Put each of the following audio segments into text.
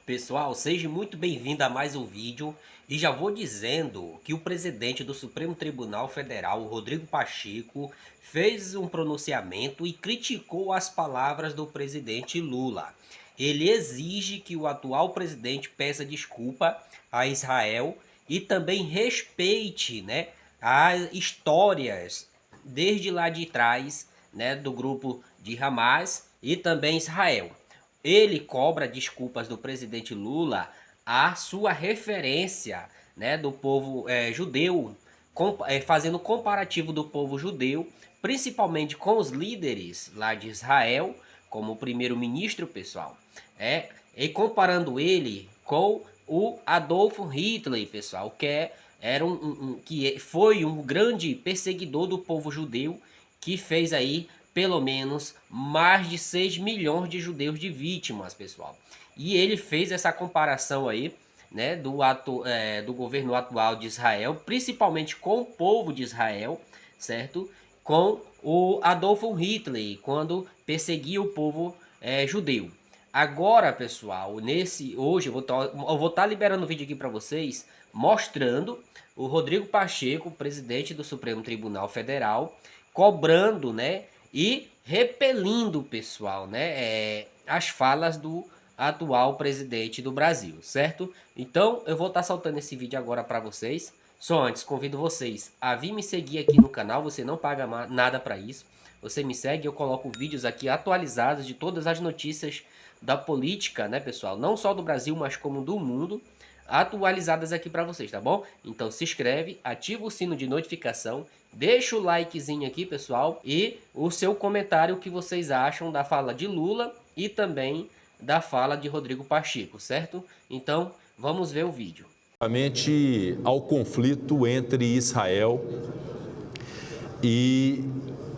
Pessoal, seja muito bem-vindo a mais um vídeo e já vou dizendo que o presidente do Supremo Tribunal Federal, o Rodrigo Pacheco, fez um pronunciamento e criticou as palavras do presidente Lula. Ele exige que o atual presidente peça desculpa a Israel e também respeite, as histórias desde lá de trás, do grupo de Hamas e também Israel. Ele cobra desculpas do presidente Lula à sua referência, do povo judeu, fazendo comparativo do povo judeu, principalmente com os líderes lá de Israel, como o primeiro-ministro, pessoal, e comparando ele com o Adolf Hitler, pessoal, que foi um grande perseguidor do povo judeu, que fez aí pelo menos mais de 6 milhões de judeus de vítimas, pessoal. E ele fez essa comparação aí, do governo atual de Israel, principalmente com o povo de Israel, certo? Com o Adolf Hitler, quando perseguia o povo judeu. Agora, pessoal, hoje eu vou estar liberando um vídeo aqui para vocês, mostrando o Rodrigo Pacheco, presidente do Supremo Tribunal Federal, cobrando, e repelindo, pessoal, as falas do atual presidente do Brasil, certo? Então, eu vou estar soltando esse vídeo agora para vocês. Só antes, convido vocês a vir me seguir aqui no canal, você não paga nada para isso. Você me segue, eu coloco vídeos aqui atualizados de todas as notícias da política, pessoal? Não só do Brasil, mas como do mundo, atualizadas aqui para vocês, tá bom? Então se inscreve, ativa o sino de notificação, deixa o likezinho aqui, pessoal, e o seu comentário, o que vocês acham da fala de Lula e também da fala de Rodrigo Pacheco, certo? Então, vamos ver o vídeo. Ao conflito entre Israel e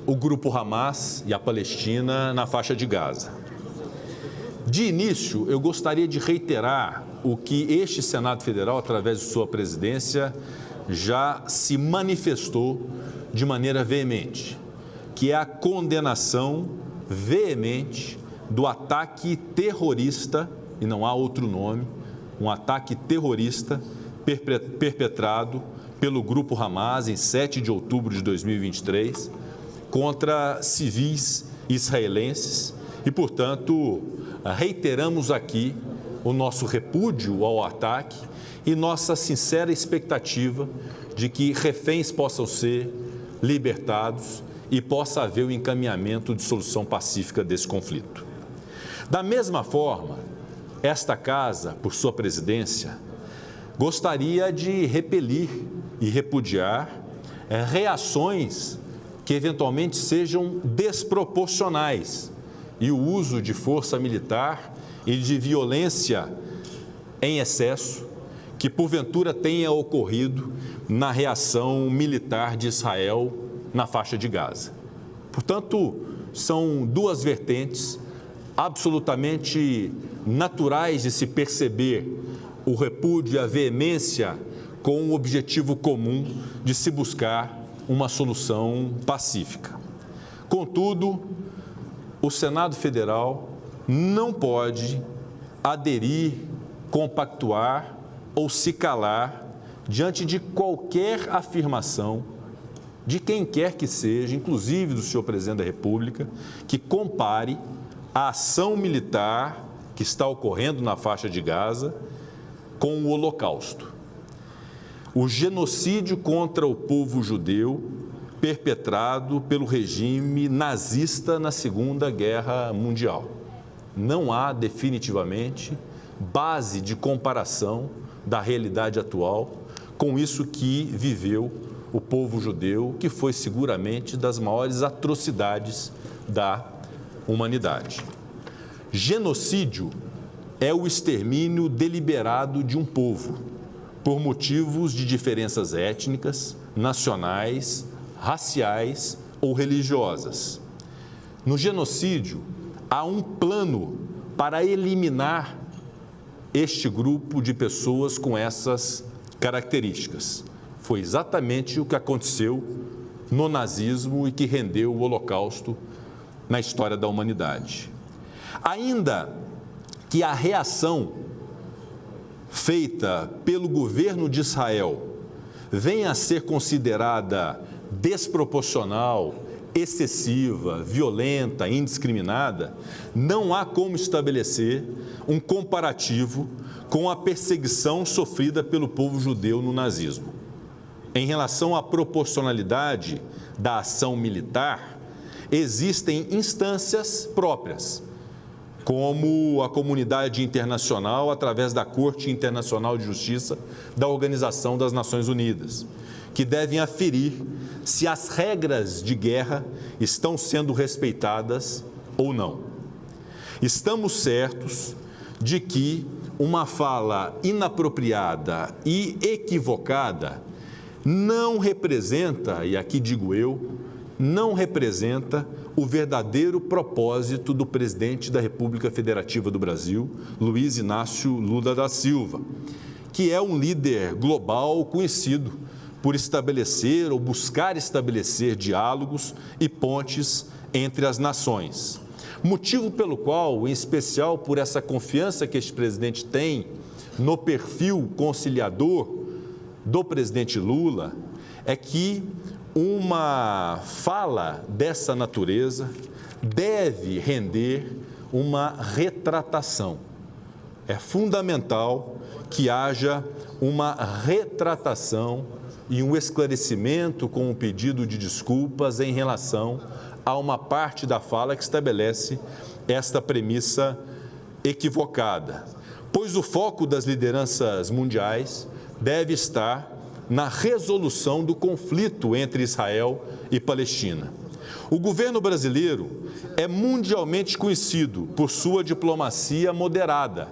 o grupo Hamas e a Palestina na faixa de Gaza. De início, eu gostaria de reiterar o que este Senado Federal, através de sua presidência, já se manifestou de maneira veemente, que é a condenação veemente do ataque terrorista, e não há outro nome, um ataque terrorista perpetrado pelo grupo Hamas em 7 de outubro de 2023 contra civis israelenses e, portanto, reiteramos aqui o nosso repúdio ao ataque e nossa sincera expectativa de que reféns possam ser libertados e possa haver o encaminhamento de solução pacífica desse conflito. Da mesma forma, esta casa, por sua presidência, gostaria de repelir e repudiar reações que eventualmente sejam desproporcionais e o uso de força militar e de violência em excesso que porventura tenha ocorrido na reação militar de Israel na faixa de Gaza. Portanto, são duas vertentes absolutamente naturais de se perceber o repúdio e a veemência com o objetivo comum de se buscar uma solução pacífica. Contudo, o Senado Federal não pode aderir, compactuar ou se calar diante de qualquer afirmação de quem quer que seja, inclusive do senhor presidente da República, que compare a ação militar que está ocorrendo na faixa de Gaza com o Holocausto. O genocídio contra o povo judeu perpetrado pelo regime nazista na Segunda Guerra Mundial. Não há definitivamente base de comparação da realidade atual com isso que viveu o povo judeu, que foi seguramente das maiores atrocidades da humanidade. Genocídio é o extermínio deliberado de um povo por motivos de diferenças étnicas, nacionais, raciais ou religiosas. No genocídio, há um plano para eliminar este grupo de pessoas com essas características. Foi exatamente o que aconteceu no nazismo e que rendeu o Holocausto na história da humanidade. Ainda que a reação feita pelo governo de Israel venha a ser considerada desproporcional, excessiva, violenta, indiscriminada, não há como estabelecer um comparativo com a perseguição sofrida pelo povo judeu no nazismo. Em relação à proporcionalidade da ação militar, existem instâncias próprias, como a comunidade internacional através da Corte Internacional de Justiça da Organização das Nações Unidas, que devem aferir se as regras de guerra estão sendo respeitadas ou não. Estamos certos de que uma fala inapropriada e equivocada não representa, e aqui digo eu, não representa o verdadeiro propósito do presidente da República Federativa do Brasil, Luiz Inácio Lula da Silva, que é um líder global conhecido por estabelecer ou buscar estabelecer diálogos e pontes entre as nações. Motivo pelo qual, em especial por essa confiança que este presidente tem no perfil conciliador do presidente Lula, é que uma fala dessa natureza deve render uma retratação. É fundamental que haja uma retratação e um esclarecimento com um pedido de desculpas em relação a uma parte da fala que estabelece esta premissa equivocada, pois o foco das lideranças mundiais deve estar na resolução do conflito entre Israel e Palestina. O governo brasileiro é mundialmente conhecido por sua diplomacia moderada,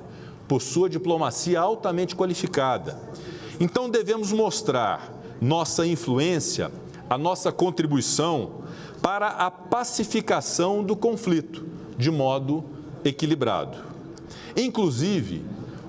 por sua diplomacia altamente qualificada. Então devemos mostrar nossa influência, a nossa contribuição para a pacificação do conflito de modo equilibrado. Inclusive,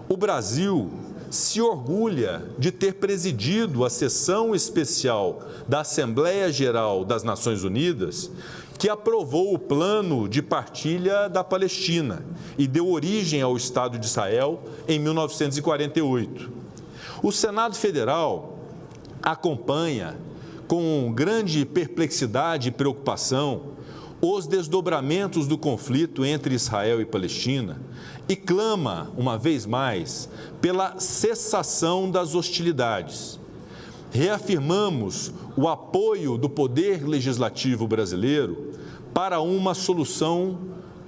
o Brasil se orgulha de ter presidido a sessão especial da Assembleia Geral das Nações Unidas, que aprovou o plano de partilha da Palestina e deu origem ao Estado de Israel em 1948. O Senado Federal acompanha com grande perplexidade e preocupação os desdobramentos do conflito entre Israel e Palestina e clama, uma vez mais, pela cessação das hostilidades. Reafirmamos o apoio do Poder Legislativo brasileiro para uma solução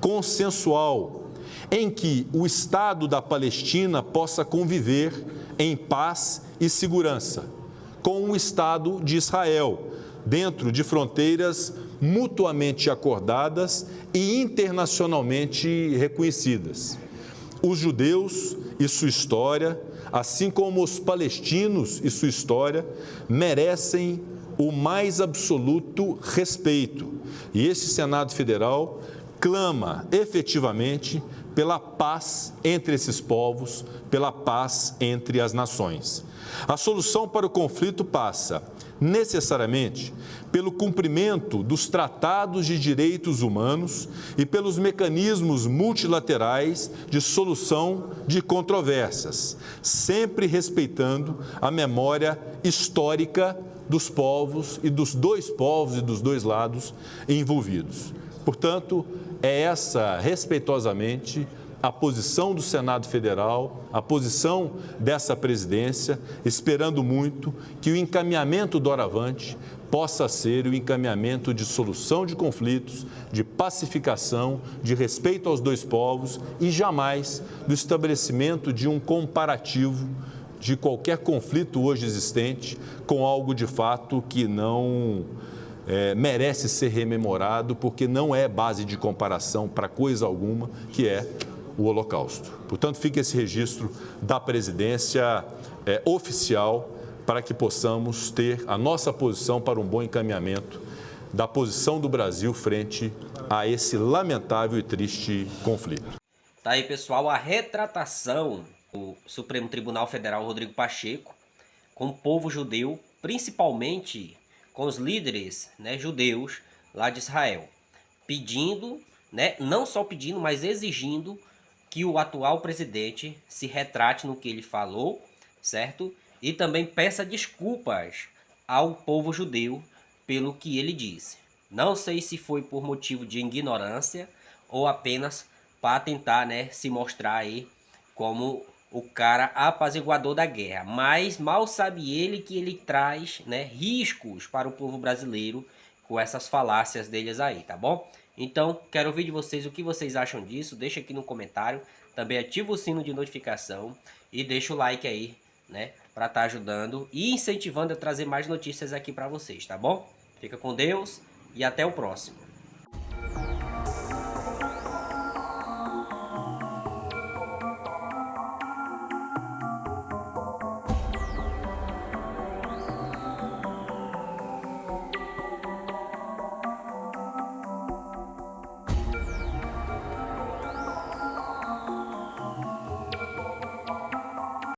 consensual, em que o Estado da Palestina possa conviver em paz e segurança com o Estado de Israel, dentro de fronteiras mutuamente acordadas e internacionalmente reconhecidas. Os judeus e sua história, assim como os palestinos e sua história, merecem o mais absoluto respeito. E este Senado Federal clama efetivamente pela paz entre esses povos, pela paz entre as nações. A solução para o conflito passa, necessariamente, pelo cumprimento dos tratados de direitos humanos e pelos mecanismos multilaterais de solução de controvérsias, sempre respeitando a memória histórica dos povos e dos dois lados envolvidos. Portanto, é essa, respeitosamente, a posição do Senado Federal, a posição dessa presidência, esperando muito que o encaminhamento doravante possa ser o encaminhamento de solução de conflitos, de pacificação, de respeito aos dois povos e jamais do estabelecimento de um comparativo de qualquer conflito hoje existente com algo de fato que não merece ser rememorado, porque não é base de comparação para coisa alguma, que é o Holocausto. Portanto, fica esse registro da presidência oficial para que possamos ter a nossa posição para um bom encaminhamento da posição do Brasil frente a esse lamentável e triste conflito. Tá aí, pessoal, a retratação do Supremo Tribunal Federal Rodrigo Pacheco com o povo judeu, principalmente com os líderes, judeus lá de Israel, pedindo, não só pedindo, mas exigindo que o atual presidente se retrate no que ele falou, certo? E também peça desculpas ao povo judeu pelo que ele disse. Não sei se foi por motivo de ignorância ou apenas para tentar, né, se mostrar aí como o cara apaziguador da guerra. Mas mal sabe ele que ele traz, né, riscos para o povo brasileiro com essas falácias deles aí, tá bom? Então, quero ouvir de vocês o que vocês acham disso. Deixa aqui no comentário. Também ativa o sino de notificação e deixa o like aí, né, para estar ajudando e incentivando a trazer mais notícias aqui para vocês, tá bom? Fica com Deus e até o próximo.